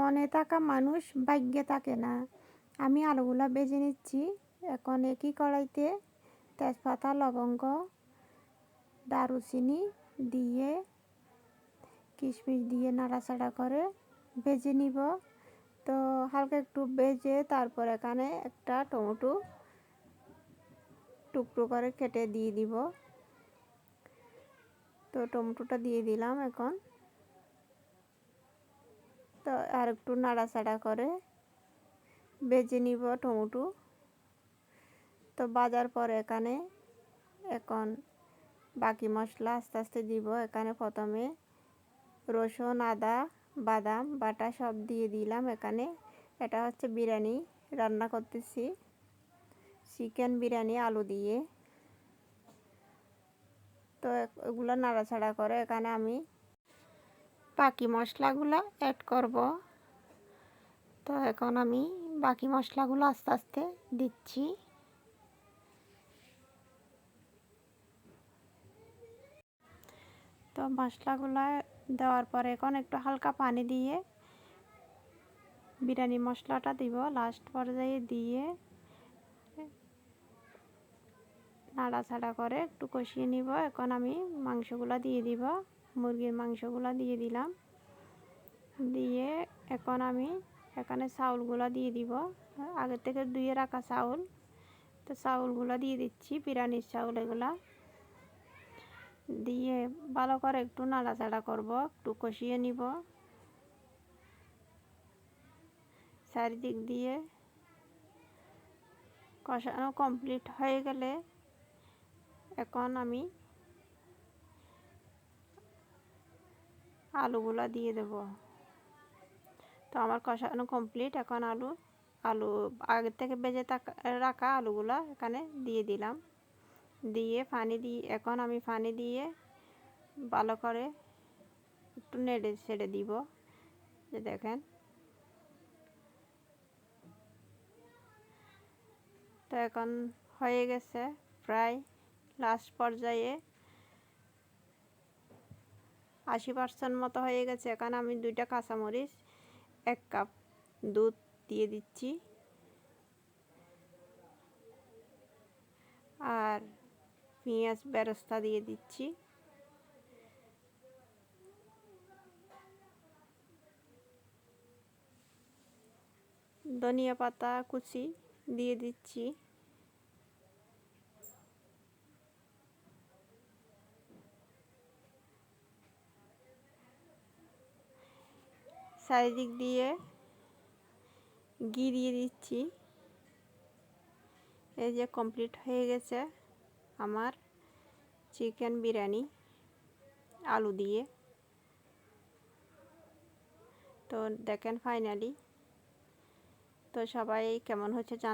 মনে থাকা মানুষ ভাগ্যে থাকে না। আমি আলুগুলা ভেজে নিচ্ছি। এখন একই কড়াইতে তেজপাতা, লবঙ্গ, দারুচিনি দিয়ে কিশমিশ দিয়ে নাড়াচাড়া করে ভেজে নিব। তো হালকা একটু ভেজে তারপর এখানে একটা টমেটো টুকরো করে কেটে দিয়ে দিব। তো টমেটোটা দিয়ে দিলাম এখন। তো আর একটু নাড়াচাড়া করে ভেজে নিব টমেটো। তো ভাজার পর এখানে এখন বাকি মশলা আস্তে আস্তে দিব। এখানে প্রথমে রসুন, আদা, বাদাম বাটা সব দিয়ে দিলাম। এখানে এটা হচ্ছে বিরিয়ানি রান্না করতেছি, চিকেন বিরিয়ানি আলু দিয়ে। তো এগুলো নাড়াচাড়া করে এখানে আমি বাকি মশলাগুলো অ্যাড করব। তো এখন আমি বাকি মশলাগুলো আস্তে আস্তে দিচ্ছি। তো মশলাগুলো দেওয়ার পরে এখন একটু হালকা পানি দিয়ে বিরিয়ানি মশলাটা দিব লাস্ট পর্যায়ে দিয়ে নাড়াচাড়া করে একটু কষিয়ে নিব। এখন আমি মাংসগুলো দিয়ে দিব, মুরগির মাংসগুলো দিয়ে দিলাম। দিয়ে এখন আমি এখানে চাউলগুলো দিয়ে দিব, আগে থেকে ধুয়ে রাখা চাউল। তো চাউলগুলো দিয়ে দিচ্ছি, বিরিয়ানির চাউল এগুলা দিয়ে ভালো করে একটু নাড়াচাড়া করব, একটু কষিয়ে নিব। চারিদিক দিয়ে কষানো কমপ্লিট হয়ে গেলে এখন আমি আলুগুলা দিয়ে দেব। তো আমার কষানো কমপ্লিট। এখন আলু আগে থেকে ভেজে রাখা আলুগুলা এখানে দিয়ে দিলাম। দিয়ে এখন আমি পানি দিয়ে ভালো করে একটু নেড়ে ছেড়ে দিব। যে দেখেন, তো এখন হয়ে গেছে প্রায় লাস্ট পর্যায়ে 80% মতো হয়ে গেছে। এখন আমি 2টা কাঁচামরিচ, 1 কাপ দুধ দিয়ে দিচ্ছি আর পেঁয়াজ বেরেস্তা দিয়ে দিচ্ছি। ধনিয়া পাতা কুচি দিয়ে দিচ্ছি। চারিদিক দিয়ে ঘি দিয়ে দিচ্ছি। এই যে কমপ্লিট হয়ে গেছে আমার চিকেন বিরিয়ানি আলু দিয়ে। তো দেখেন ফাইনালি। তো সবাই কেমন হচ্ছে জানাবেন।